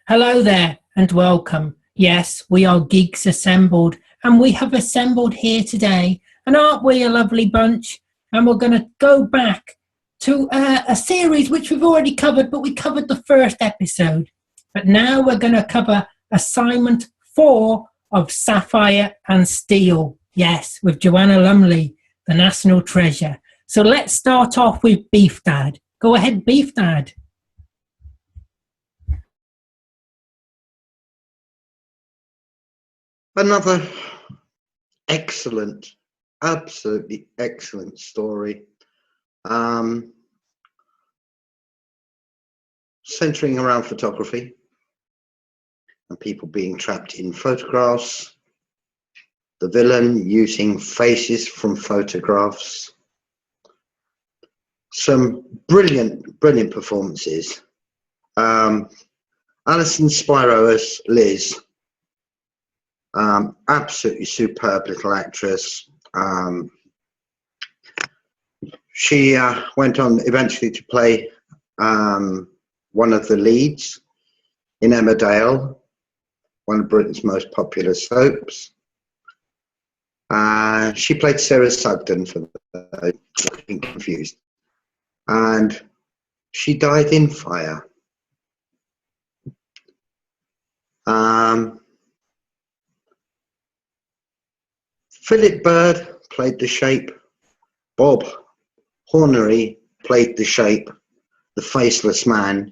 Hello there and welcome. Yes, we are Geeks Assembled and we have assembled here today. And aren't we a lovely bunch? And we're going to go back to a series which we've already covered, but we covered the first episode. But now we're going to cover assignment 4 of Sapphire and Steel. Yes, with Joanna Lumley, the national treasure. So let's start off with Beef Dad. Go ahead, Beef Dad. Another excellent, absolutely excellent story. Centering around photography and people being trapped in photographs, the villain using faces from photographs. Some brilliant performances. Alison Spiro as Liz. Absolutely superb little actress. She went on eventually to play one of the leads in Emmerdale, one of Britain's most popular soaps. She played Sarah Sugden for Getting Confused, and she died in fire. Philip Bird played the Shape. Bob Hornery played the Shape, the faceless man.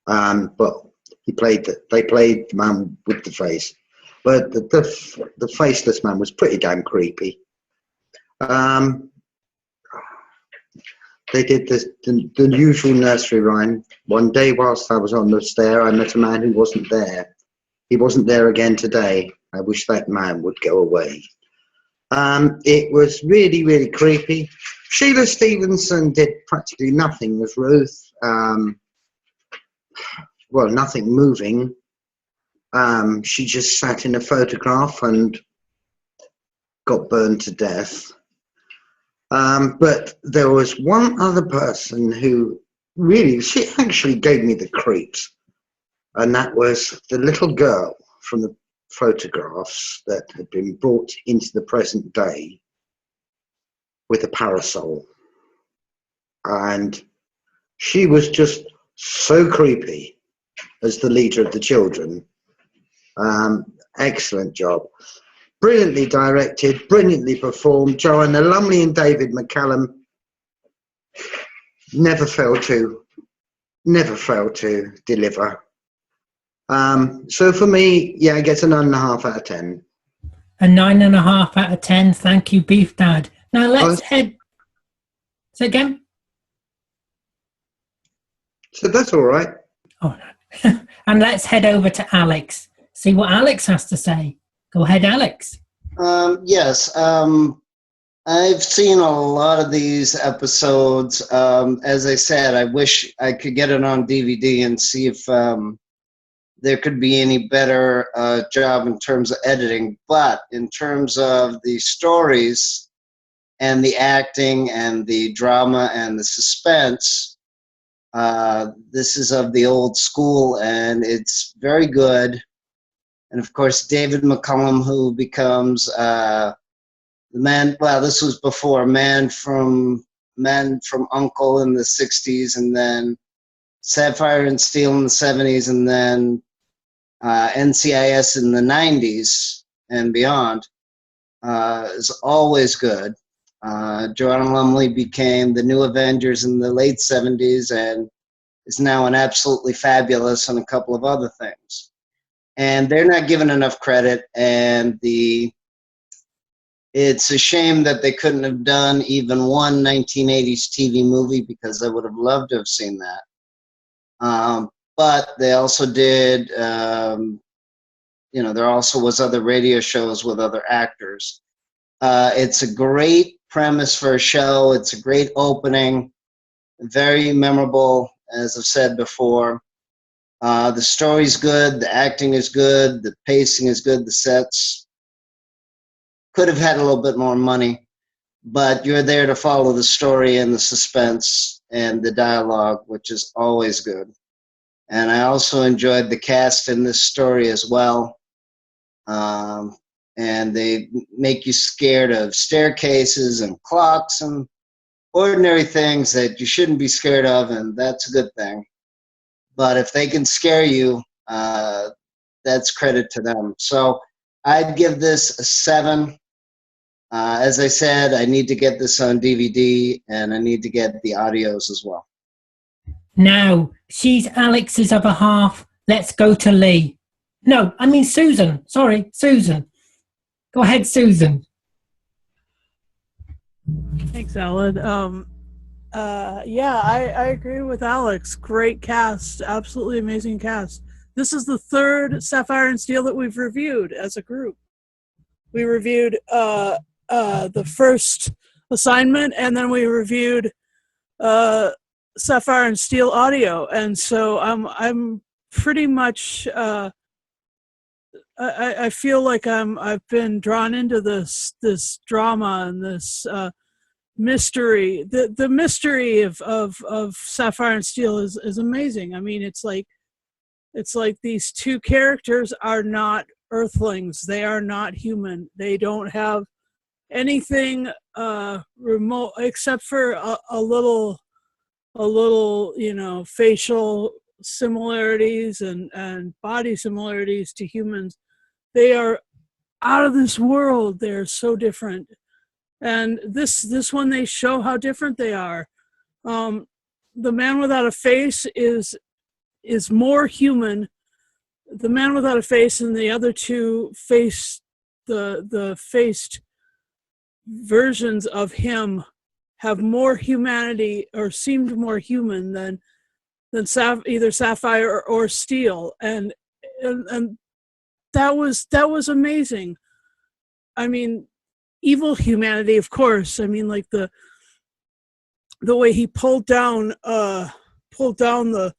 But they played the man with the face. But the faceless man was pretty damn creepy. They did the usual nursery rhyme. One day whilst I was on the stair, I met a man who wasn't there. He wasn't there again today. I wish that man would go away. It was really creepy. Sheila Stevenson did practically nothing as Ruth. Well, nothing moving. She just sat in a photograph and got burned to death. But there was one other person who she actually gave me the creeps, and that was the little girl from the photographs that had been brought into the present day with a parasol. And she was just so creepy as the leader of the children. Excellent job. Brilliantly directed, brilliantly performed. Joanna Lumley and David McCallum never failed to deliver. So for me, yeah, it gets a 9.5 out of 10. A 9.5 out of 10. Thank you, Beef Dad. Now let's head. Say again. So that's all right. Oh, and let's head over to Alex. See what Alex has to say. Go ahead, Alex. Yes. I've seen a lot of these episodes. As I said, I wish I could get it on DVD and see if there could be any better job in terms of editing. But in terms of the stories and the acting and the drama and the suspense, this is of the old school and it's very good. And of course, David McCallum, who becomes the man, well, this was before Man from Uncle in the 60s, and then Sapphire and Steel in the 70s, and then NCIS in the 90s and beyond, is always good. Joanna Lumley became the New Avengers in the late 70s and is now an absolutely fabulous on a couple of other things. And they're not given enough credit, and it's a shame that they couldn't have done even one 1980s TV movie, because I would have loved to have seen that. But they also did, there also was other radio shows with other actors. It's a great premise for a show. It's a great opening, very memorable, as I've said before. The story's good, the acting is good, the pacing is good, the sets. Could have had a little bit more money, but you're there to follow the story and the suspense and the dialogue, which is always good. And I also enjoyed the cast in this story as well. And they make you scared of staircases and clocks and ordinary things that you shouldn't be scared of, and that's a good thing. But if they can scare you, that's credit to them. So I'd give this a 7. As I said, I need to get this on DVD, and I need to get the audios as well. Now, she's Alex's other half. Let's go to Lee. No, I mean Susan. Sorry, Susan. Go ahead, Susan. Thanks, Alan. Yeah, I agree with Alex. Great cast. Absolutely amazing cast. This is the third Sapphire and Steel that we've reviewed as a group. We reviewed the first assignment, and then we reviewed Sapphire and Steel audio, and so I'm pretty much I feel like I've been drawn into this drama and this mystery. The mystery of Sapphire and Steel is amazing. I mean, it's like these two characters are not Earthlings. They are not human. They don't have anything remote except for a little, facial similarities and body similarities to humans. They are out of this world. They're so different. And this one, they show how different they are. The man without a face is more human. The man without a face and the other two the faced versions of him have more humanity, or seemed more human than either Sapphire or Steel, and that was amazing. I mean, evil humanity, of course. I mean, like the way he pulled down the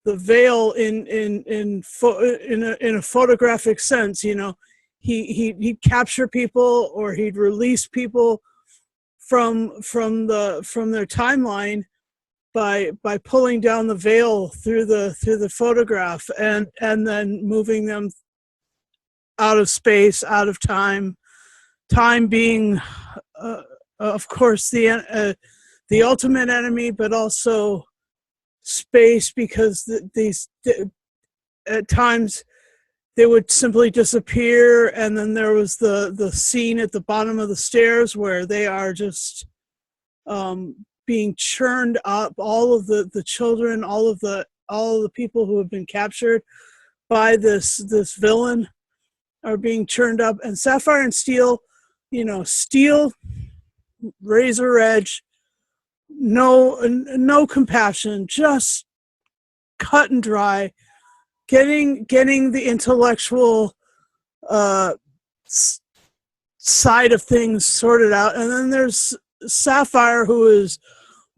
veil in a photographic sense. He'd capture people, or he'd release people from their timeline by pulling down the veil through the photograph, and then moving them out of space, out of time being of course the ultimate enemy, but also space, because at times they would simply disappear, and then there was the scene at the bottom of the stairs where they are just being churned up. All of the children, all of the people who have been captured by this villain are being churned up. And Sapphire and Steel, Steel, razor edge, no compassion, just cut and dry, getting the intellectual side of things sorted out. And then there's Sapphire, who is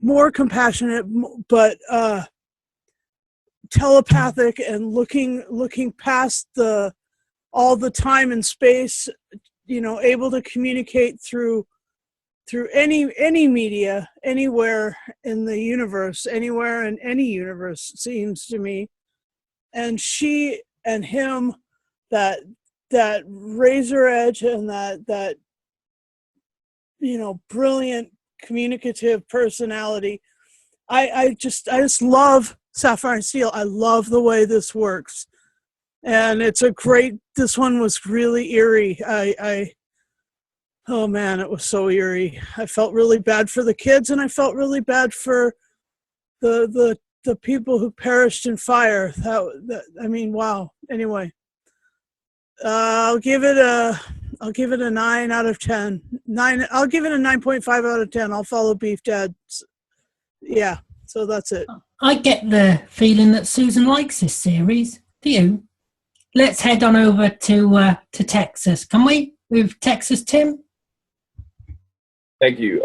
more compassionate, but telepathic, and looking past all the time and space, able to communicate through any media, anywhere in the universe, anywhere in any universe, seems to me. And she and him, that razor edge and that brilliant communicative personality. I just love Sapphire and Steel. I love the way this works, and this one was really eerie. Oh man, it was so eerie. I felt really bad for the kids, and I felt really bad for the people who perished in fire. I mean, wow. Anyway, I'll give it a 9 out of 10. I'll give it a 9.5 out of 10. I'll follow Beef Dad. Yeah, so that's it. I get the feeling that Susan likes this series. Do you? Let's head on over to Texas. Can we? With Texas Tim? Thank you.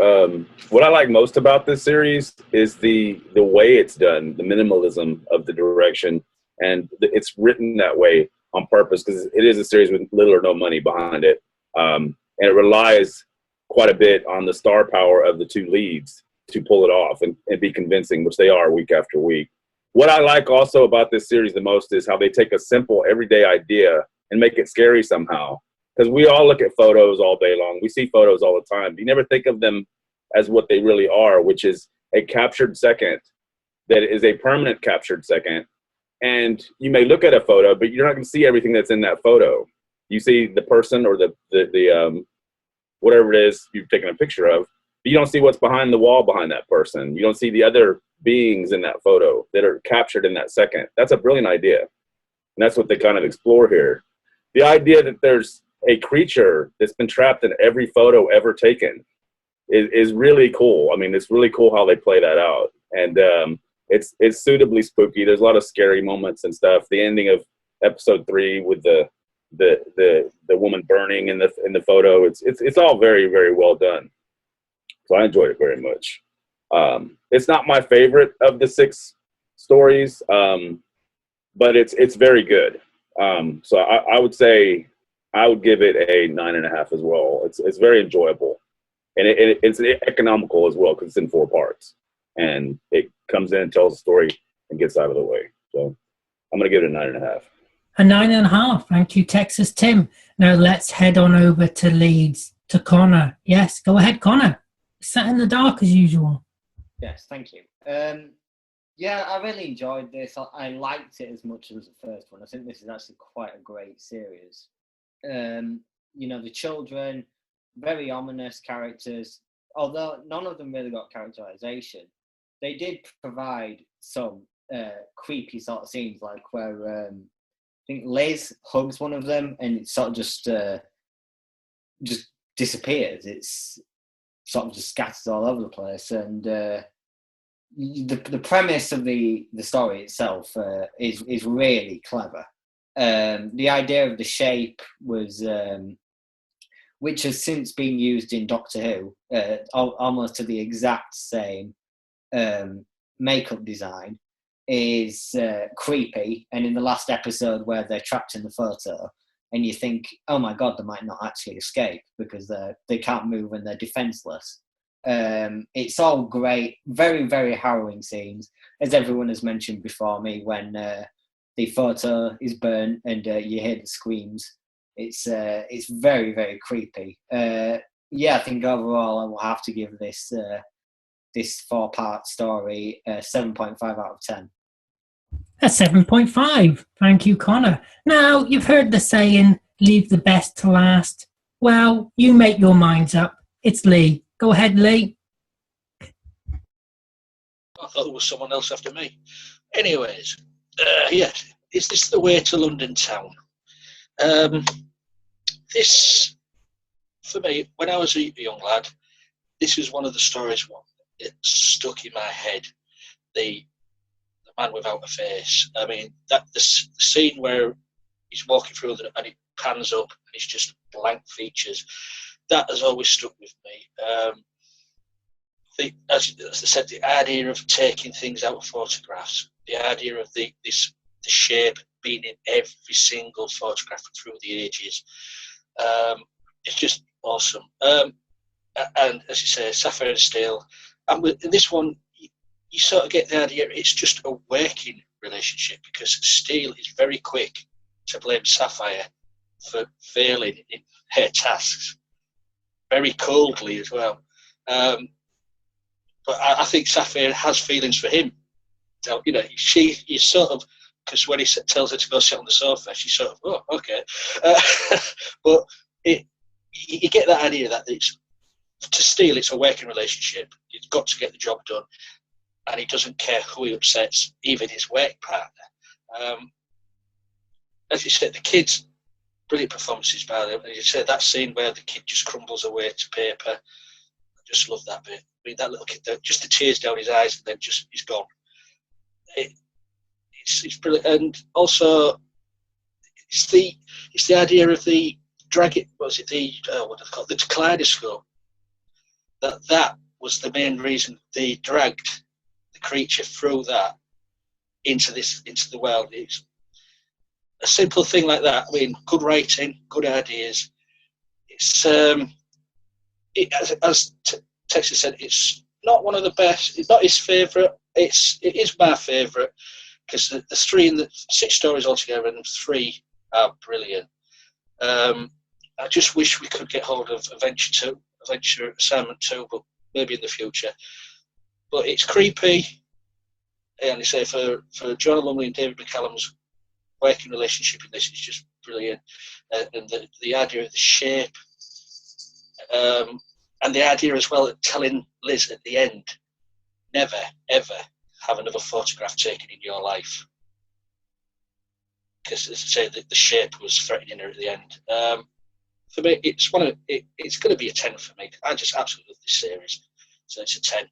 What I like most about this series is the way it's done, the minimalism of the direction, and it's written that way on purpose, because it is a series with little or no money behind it, and it relies quite a bit on the star power of the two leads to pull it off and be convincing, which they are week after week. What I like also about this series the most is how they take a simple everyday idea and make it scary somehow. Because we all look at photos all day long. We see photos all the time. You never think of them as what they really are, which is a captured second that is a permanent captured second. And you may look at a photo, but you're not going to see everything that's in that photo. You see the person or the whatever it is you've taken a picture of, but you don't see what's behind the wall behind that person. You don't see the other beings in that photo that are captured in that second. That's a brilliant idea. And that's what they kind of explore here. The idea that there's a creature that's been trapped in every photo ever taken is really cool. I mean, it's really cool how they play that out. And it's suitably spooky. There's a lot of scary moments and stuff. The ending of episode 3 with the woman burning in the photo, it's all very, very well done. So I enjoyed it very much. It's not my favorite of the 6 stories, but it's very good. So I would say I would give it a 9.5 as well. It's very enjoyable, and it's economical as well because it's in 4 parts, and it comes in and tells a story and gets out of the way. So I'm gonna give it a 9.5. A 9.5. Thank you, Texas Tim. Now let's head on over to Leeds to Connor. Yes, go ahead, Connor. Sat in the dark as usual. Yes, thank you. Yeah, I really enjoyed this. I liked it as much as the first one. I think this is actually quite a great series. You know, the children, very ominous characters, although none of them really got characterization. They did provide some creepy sort of scenes, like where I think Liz hugs one of them and it sort of just disappears. It's sort of just scatters all over the place, and the premise of the story itself is really clever. The idea of the shape was, which has since been used in Doctor Who, almost to the exact same makeup design, is creepy. And in the last episode where they're trapped in the photo, and you think, oh my God, they might not actually escape because they can't move and they're defenseless. It's all great, very, very harrowing scenes, as everyone has mentioned before me, when the photo is burnt and you hear the screams. It's very, very creepy. Yeah, I think overall I will have to give this 4-part story 7.5 out of 10. A 7.5. Thank you, Connor. Now, you've heard the saying, leave the best to last. Well, you make your minds up. It's Lee. Go ahead, Lee. I thought there was someone else after me. Anyways, yes, is this the way to London town? This, for me, when I was a young lad, this was one of the stories that stuck in my head. The man without a face. I mean, the scene where he's walking through and it pans up and it's just blank features. That has always stuck with me. As I said, the idea of taking things out of photographs, the idea of the shape being in every single photograph through the ages, it's just awesome. And as you say, Sapphire and Steel, and with this one, you sort of get the idea it's just a working relationship, because Steel is very quick to blame Sapphire for failing in her tasks, very coldly as well. But I think Sapphire has feelings for him. So, you know, she sort of, because when he tells her to go sit on the sofa, she's sort of, oh, okay. But you get that idea that to Steel, it's a working relationship. He's got to get the job done, and he doesn't care who he upsets, even his work partner. As you said, the kids, brilliant performances by them. And you said that scene where the kid just crumbles away to paper. I just love that bit. I mean, that little kid, just the tears down his eyes, and then just he's gone. It's brilliant, and also it's the idea of the dragon. Was it the what do they call it? The kaleidoscope? That was the main reason they dragged the creature through that into the world. It's a simple thing like that. I mean, good writing, good ideas. It's as Texas said, it's not one of the best. It's not his favourite. It is my favourite. because there's 3 in the 6 stories altogether, and 3 are brilliant. I just wish we could get hold of Adventure Assignment 2, but maybe in the future. But it's creepy, and I say for Jonah Lumley and David McCallum's working relationship in this is just brilliant, and the idea of the shape, and the idea as well of telling Liz at the end, never ever have another photograph taken in your life, because as I say, the shape was threatening her at the end. For me, it's going to be a 10 for me. I just absolutely love this series, so it's a 10.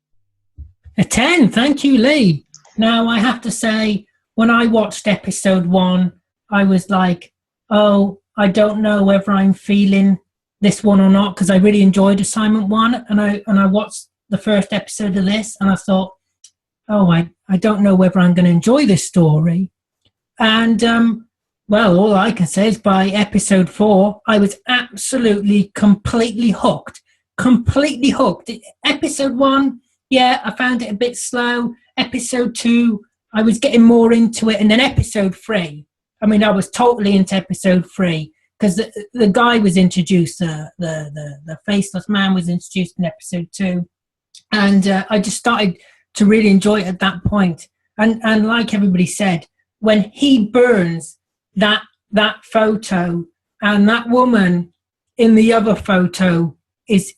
A 10, thank you, Lee. Now, I have to say, when I watched episode 1, I was like, oh, I don't know whether I'm feeling this one or not, because I really enjoyed Assignment 1, and I watched the first episode of this, and I thought, oh, I don't know whether I'm going to enjoy this story. And, well, all I can say is by episode 4, I was absolutely, completely hooked. Completely hooked. Episode 1, yeah, I found it a bit slow. Episode 2, I was getting more into it. And then episode 3, I mean, I was totally into episode 3 because the guy was introduced, the faceless man was introduced in episode 2. And I just started to really enjoy it at that point. And like everybody said, when he burns that photo, and that woman in the other photo is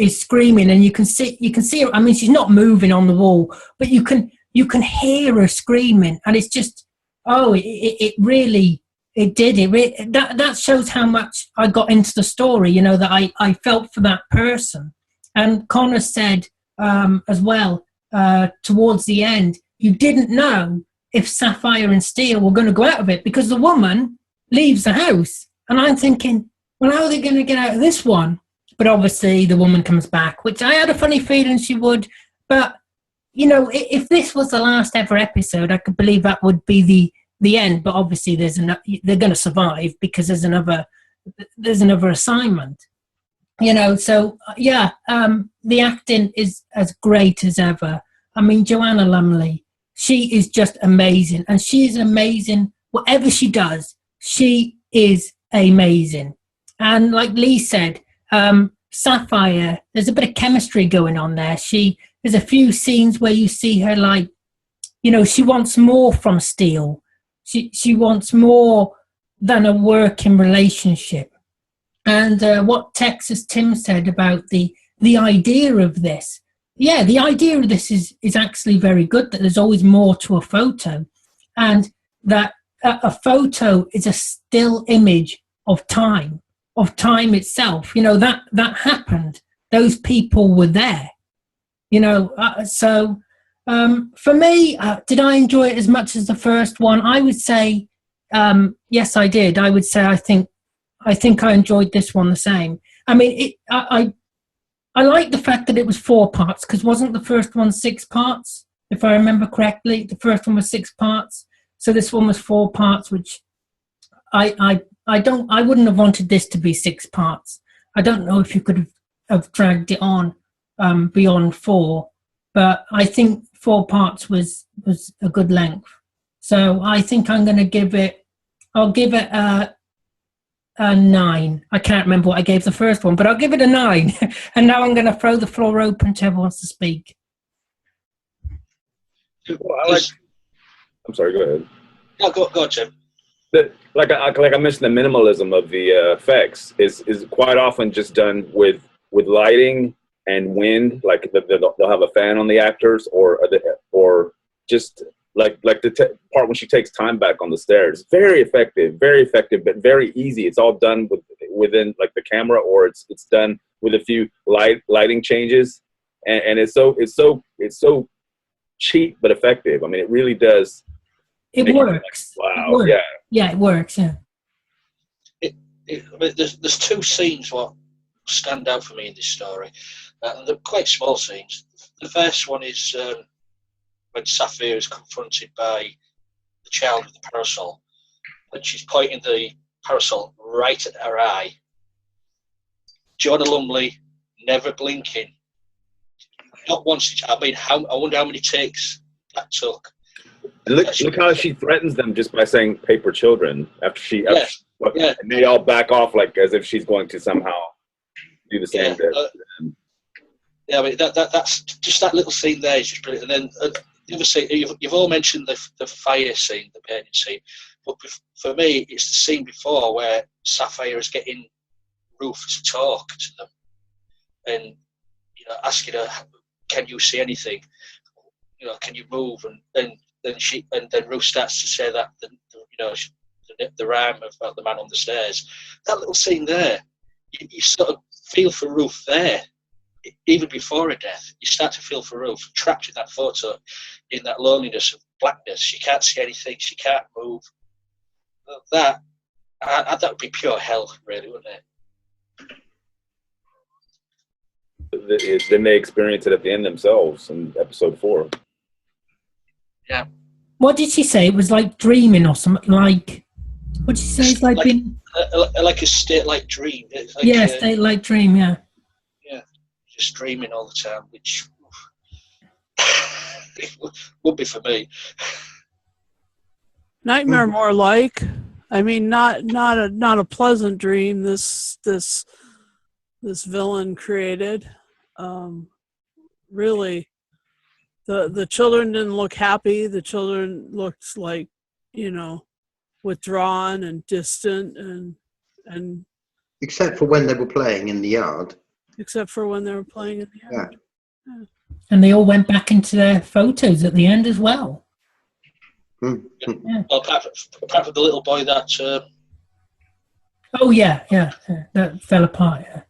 screaming, and you can see her. I mean, she's not moving on the wall, but you can hear her screaming, and it's just, oh, it really that shows how much I got into the story, you know, that I felt for that person. And Connor said as well, towards the end, you didn't know if Sapphire and Steel were going to go out of it, because the woman leaves the house. And I'm thinking, well, how are they going to get out of this one? But obviously the woman comes back, which I had a funny feeling she would. But, you know, if this was the last ever episode, I could believe that would be the end. But obviously they're going to survive, because there's another assignment. You know, so, yeah, the acting is as great as ever. I mean, Joanna Lumley, she is just amazing. And she is amazing. Whatever she does, she is amazing. And like Lee said, Sapphire, there's a bit of chemistry going on there. There's a few scenes where you see her, like, you know, she wants more from Steel. She wants more than a working relationship. And what Texas Tim said about the idea of this, yeah, the idea of this is actually very good, that there's always more to a photo, and that a photo is a still image of time itself. You know, that happened. Those people were there, you know. So for me, did I enjoy it as much as the first one? I would say, yes, I did. I would say I think I enjoyed this one the same. I mean, I like the fact that it was 4 parts, because wasn't the first one 6 parts? If I remember correctly, the first one was 6 parts. So this one was 4 parts, which I wouldn't have wanted this to be 6 parts. I don't know if you could have dragged it on beyond 4, but I think 4 parts was a good length. So I think I'll give it a 9. I can't remember what I gave the first one, but I'll give it a 9. And now I'm going to throw the floor open to whoever wants to speak. Well, I'm sorry, go ahead. No, go on, Jim. Like I mentioned, the minimalism of the effects is quite often just done with lighting and wind. Like they'll have a fan on the actors, or or just like the part when she takes time back on the stairs. Very effective, but very easy. It's all done within like the camera, or it's done with a few lighting changes, and it's so cheap but effective. I mean, it really does. It works. Wow. It works. Yeah. Yeah, it works. Yeah. I mean, there's 2 scenes what stand out for me in this story, and they're quite small scenes. The first one is when Sapphire is confronted by the child with the parasol, and she's pointing the parasol right at her eye. Jonah Lumley never blinking, not once. I mean, I wonder how many takes that took. And look how she threatens them just by saying paper children after Yeah. and they all back off like as if she's going to somehow do the same to them. Yeah, I mean that's just that little scene there is just brilliant. And then the other scene, you've all mentioned the fire scene, the painting scene, but for me, it's the scene before where Sapphire is getting Ruth to talk to them, and asking her, "Can you see anything? Can you move?" And then Ruth starts to say that the rhyme about the man on the stairs. That little scene there, you sort of feel for Ruth there. Even before her death, you start to feel for Ruth, trapped in that photo, in that loneliness of blackness. She can't see anything. She can't move. That would be pure hell, really, wouldn't it? Then they experience it at the end themselves in episode 4. Yeah. What did she say? It was like dreaming or something. Like, what did she say? It's like being like a state-like dream. State-like dream. Yeah. Just dreaming all the time, which would be for me. Nightmare more like. I mean, not a pleasant dream. This villain created. Really, the children didn't look happy. The children looked like, withdrawn and distant and. Except for when they were playing in the yard. Except for when they were playing in the yard. Yeah. And they all went back into their photos at the end as well. Mm. Yeah. Well, apart from the little boy that... that fell apart. Yeah.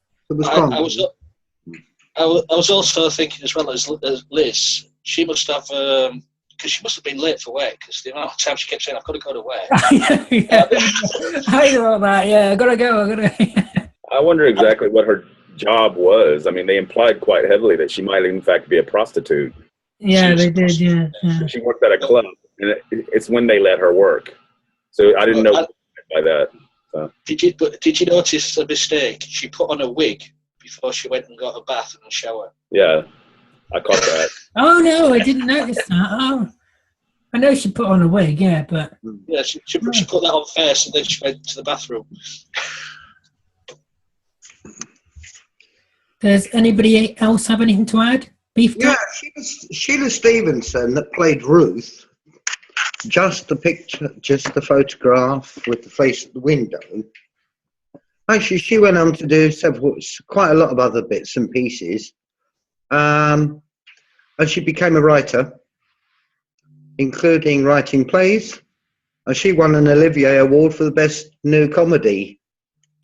I was also thinking as well as Liz, she must have... because she must have been late for work, because the amount of time she kept saying, "I've got to go to work." I know that, I gotta go. I wonder exactly what her job was. I mean, they implied quite heavily that she might in fact be a prostitute. Yeah, they did, yeah. She worked at a club, and it's when they let her work. So I didn't know by that. So. Did you notice the mistake? She put on a wig before she went and got a bath and a shower. Yeah, I caught that. Oh, no, I didn't notice that. Oh, I know she put on a wig, yeah, but... Yeah, she put that on first, and then she went to the bathroom. Does anybody else have anything to add? Yeah, Sheila Stevenson that played Ruth. Just the picture, just the photograph with the face at the window. Actually, she went on to do quite a lot of other bits and pieces. And she became a writer, including writing plays. And she won an Olivier Award for the best new comedy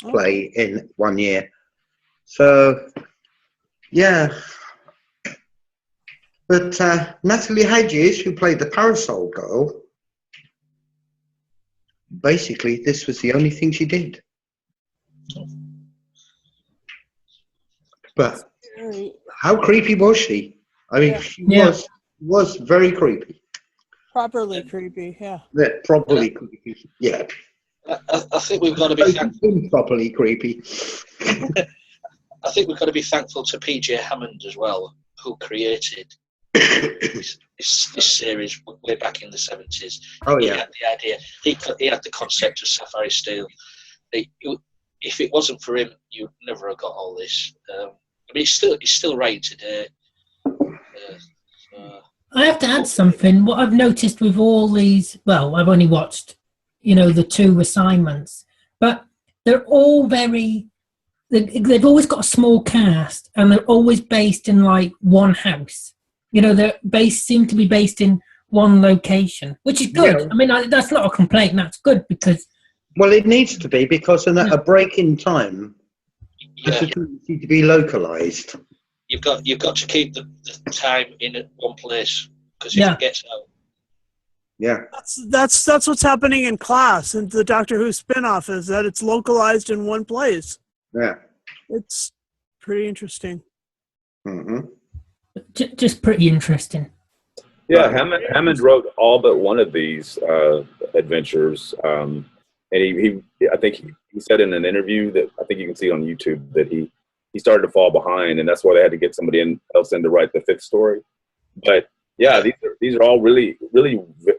play in 1 year. So, yeah. But Natalie Hedges, who played the Parasol Girl, basically this was the only thing she did. But how creepy was she? I mean, she was very creepy. Properly creepy, yeah. Yeah, properly creepy, yeah. I think we've got to be thankful. Improperly creepy. I think we've got to be thankful to P.J. Hammond as well, who created this series way back in the 70s. Oh, he yeah. had the idea. He had the concept of Sapphire and Steel. If it wasn't for him, you'd never have got all this. I mean, he's still writing today. I have to add something. What I've noticed with all these, well, I've only watched, the 2 assignments, but they're all they've always got a small cast, and they're always based in like one house. Seem to be based in one location, which is good. Yeah. I mean, that's not a complaint. That's good because... Well, it needs to be because in a break in time has a tendency to be localised. You've got to keep the time in one place because if it gets out. Yeah. That's what's happening in Class, and the Doctor Who spinoff is that it's localized in one place. Yeah. It's pretty interesting. Mm-hmm. Just pretty interesting. Yeah, Hammond wrote all but one of these adventures, and I think he said in an interview that I think you can see on YouTube that he started to fall behind, and that's why they had to get somebody else in to write the 5th story. But Yeah, these are all really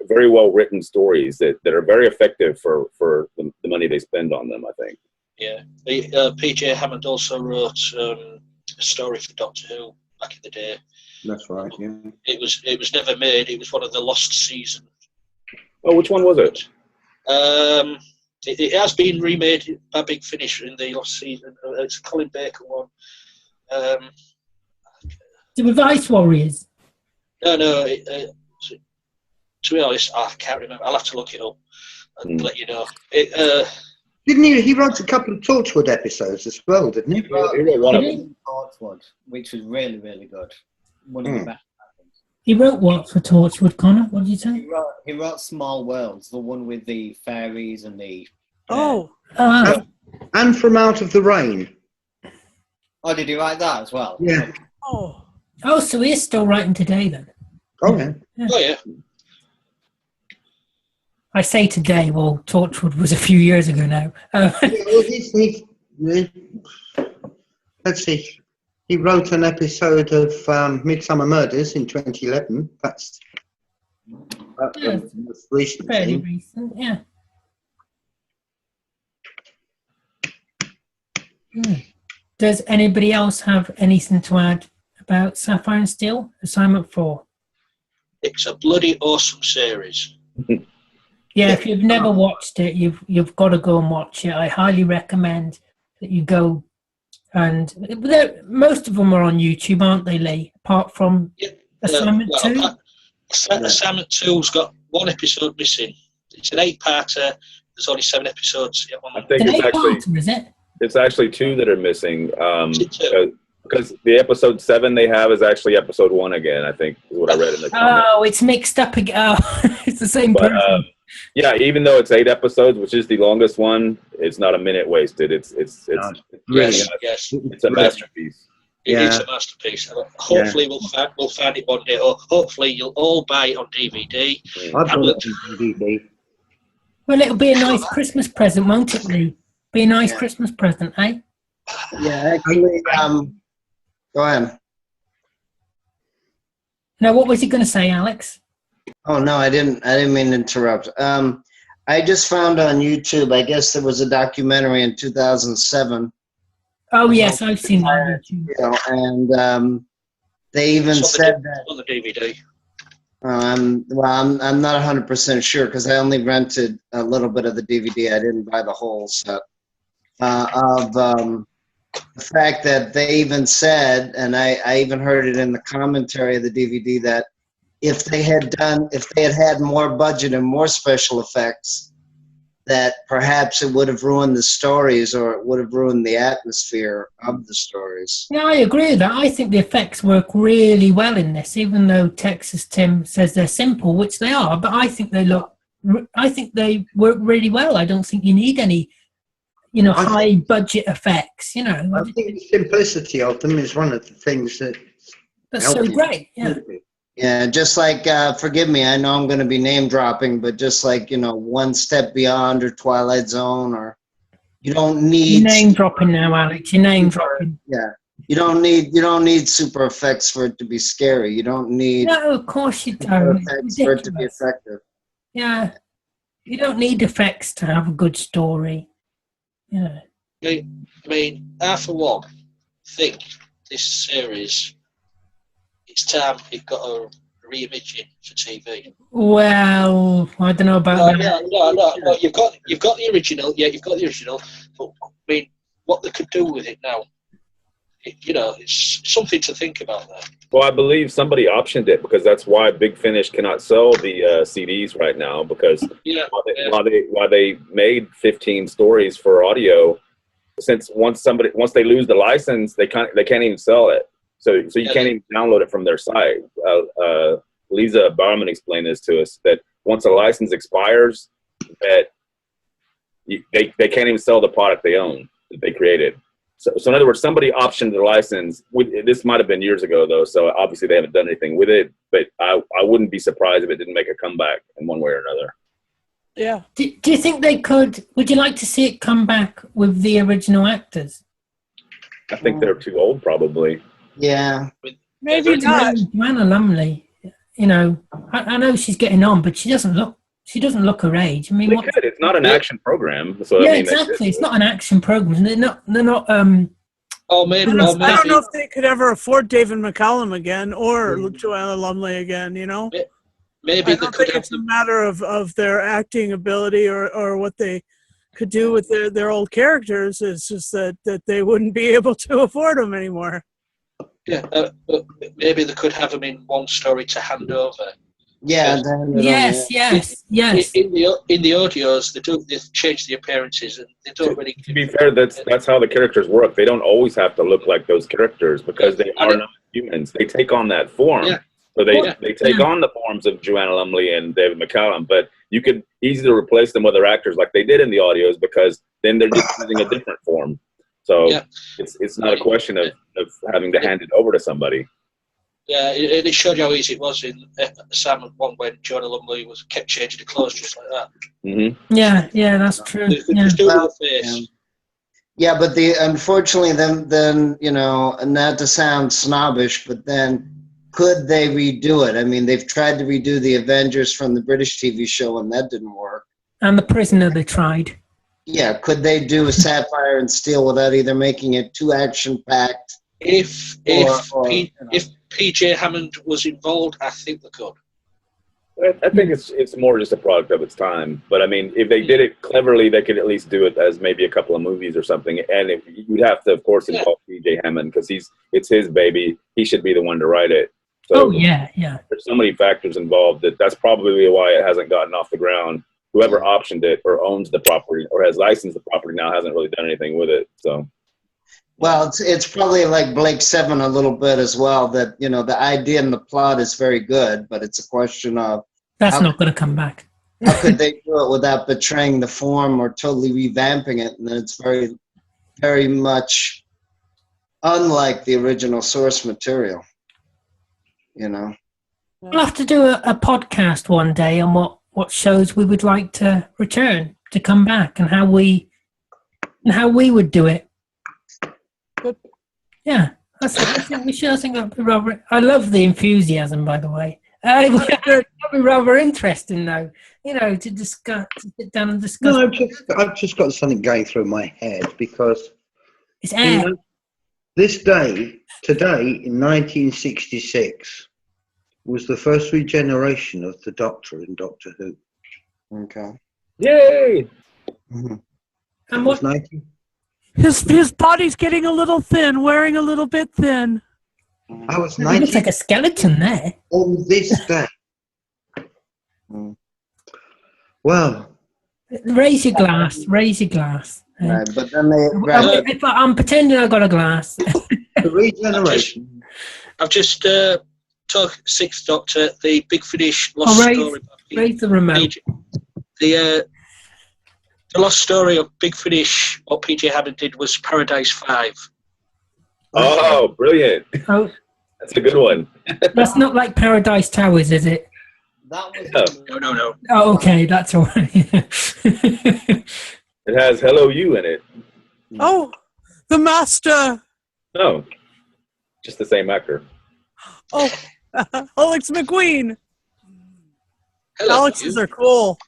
very well written stories that are very effective for the money they spend on them, I think. Yeah, PJ Hammond also wrote a story for Doctor Who back in the day. That's right. Yeah. It was never made. It was one of the lost seasons. Oh, which one was it? It has been remade by Big Finish in the last season. It's a Colin Baker one. With Ice Warriors. No. To be honest, I can't remember. I'll have to look it up and let you know. Didn't he? He wrote a couple of Torchwood episodes as well, didn't he? He wrote one of them. Torchwood, which was really, really good. One of the best. He wrote what for Torchwood, Connor? What did you say? He wrote Small Worlds, the one with the fairies and the... And From Out of the Rain. Oh, did he write that as well? Yeah. Oh, so he is still writing today then? Oh, yeah. Oh, yeah. I say today, well, Torchwood was a few years ago now. Let's see. He wrote an episode of Midsummer Murders in 2011. That's the most recent Fairly thing. recent, yeah. Does anybody else have anything to add about Sapphire and Steel? Assignment 4. It's a bloody awesome series. Yeah, if you've never watched it, you've got to go and watch it. I highly recommend that you go. And most of them are on YouTube, aren't they, Lee? Apart from Assignment 2? Assignment 2's got one episode missing. It's an 8-parter. There's only 7 episodes. I think it's actually 2 that are missing. Because the episode 7 they have is actually episode 1 again, I think, is what I read in the comments. Oh, it's mixed up again. Oh, it's the same person. Yeah, even though it's 8 episodes, which is the longest one, it's not a minute wasted. It's a masterpiece. It is a masterpiece. Hopefully we'll find it one day, or hopefully you'll all buy it on DVD. I've got it on DVD. Well, it'll be a nice Christmas present, won't it, Lee? Be a nice Christmas present, eh? Yeah, actually, go ahead. Now, what was he going to say, Alex? Oh no, I didn't mean to interrupt. I just found on YouTube, I guess there was a documentary in 2007. Oh yes, I've seen that on YouTube. You know, and they even said that on the DVD. I'm not 100% sure because I only rented a little bit of the DVD. I didn't buy the whole set. The fact that they even said, and I even heard it in the commentary of the DVD, that if they had had more budget and more special effects, that perhaps it would have ruined the stories or it would have ruined the atmosphere of the stories. Yeah, I agree with that. I think the effects work really well in this, even though Texas Tim says they're simple, which they are, but I think they work really well. I don't think you need any, high budget effects, I think the simplicity of them is one of the things that's so great. Yeah. Yeah, just like, forgive me, I know I'm going to be name dropping, but just like, One Step Beyond or Twilight Zone, or you don't need... You're name dropping now, Alex. You're name dropping. Yeah. You don't need super effects for it to be scary. You don't need... No, of course you don't. Effects for it to be effective. Yeah. You don't need effects to have a good story. I mean, I for one think this series... It's time it got a re-imaging for TV. Well, I don't know about that. No. You've got the original. Yeah, you've got the original. But I mean, what they could do with it now, it's something to think about there. Well, I believe somebody optioned it because that's why Big Finish cannot sell the CDs right now because while they made 15 stories for audio, since once they lose the license, they can't even sell it. So you can't even download it from their site. Lisa Barman explained this to us, that once a license expires, that they can't even sell the product they own, that they created. So in other words, somebody optioned the license. This might have been years ago, though, so obviously they haven't done anything with it. But I wouldn't be surprised if it didn't make a comeback in one way or another. Yeah. Do you think they could? Would you like to see it come back with the original actors? I think they're too old, probably. Yeah. Maybe not. Joanna Lumley you know, I know she's getting on, but she doesn't look her age. I mean, They could. It's not an action program, so yeah, I mean, exactly. It's not an action program. They're not. Or maybe, I don't know if they could ever afford David McCallum again or Joanna Lumley again. You know, maybe I they don't could think have it's a matter of their acting ability or what they could do with their old characters. It's just that they wouldn't be able to afford them anymore. Yeah, but maybe they could have them in one story to hand over. Yeah. Yes. In the audios, they change the appearances, and they don't really. To be fair, that's how the characters work. They don't always have to look like those characters because they are not humans. They take on that form. Yeah. So they take on the forms of Joanna Lumley and David McCallum, but you could easily replace them with other actors like they did in the audios because then they're just using a different form. So it's not a question of having to hand it over to somebody. Yeah, it showed you how easy it was in Sam 1 when Joanna Lumley kept changing the clothes just like that. Mm-hmm. Yeah, that's true. They could just do it with the face. Yeah, but unfortunately, then not to sound snobbish, but then could they redo it? I mean, they've tried to redo the Avengers from the British TV show, and that didn't work. And The Prisoner they tried. Yeah, could they do a Sapphire and Steel without either making it too action-packed? If PJ Hammond was involved, I think they could. I think it's more just a product of its time. But I mean, if they did it cleverly, they could at least do it as maybe a couple of movies or something. And you'd have to, of course, involve PJ Hammond because it's his baby. He should be the one to write it. So yeah. There's so many factors involved that's probably why it hasn't gotten off the ground. Whoever optioned it or owns the property or has licensed the property now hasn't really done anything with it. So. Well, it's probably like Blake Seven a little bit as well. That the idea and the plot is very good, but it's a question of that's not going to come back. How could they do it without betraying the form or totally revamping it? And then it's very, very much unlike the original source material. We'll have to do a podcast one day on what shows we would like to return to come back and how we would do it. Yeah, I think we should. I think that'd be rather. I love the enthusiasm, by the way. That'd be rather interesting, though. To sit down and discuss. No, I've just got something going through my head because it's air. This day, today in 1966, was the first regeneration of the Doctor in Doctor Who. Okay. Yay! Mm-hmm. And what? His body's getting a little thin, wearing a little bit thin. I was 19. It looks like a skeleton there. On this day. Well. Raise your glass. Right, but then I'm pretending I got a glass. The regeneration. I've just talked Sixth Doctor, the Big Finish lost story. Raise the remote. The lost story of Big Finish, what PJ Hammond did was Paradise 5. Oh, brilliant. Oh, that's a good one. That's not like Paradise Towers, is it? That was No. Oh, okay, that's all right. It has Hello You in it. Oh, the Master. No, just the same actor. Oh, Alex McQueen. Hello, Alex's are cool.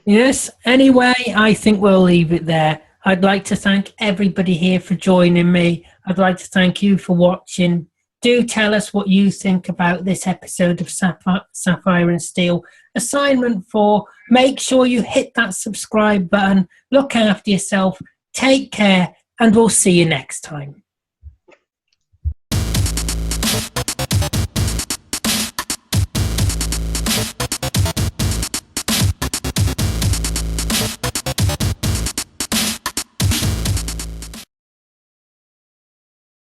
Yes, anyway, I think we'll leave it there. I'd like to thank everybody here for joining me. I'd like to thank you for watching. Do tell us what you think about this episode of Sapphire and Steel. Assignment 4, make sure you hit that subscribe button. Look after yourself. Take care, and we'll see you next time.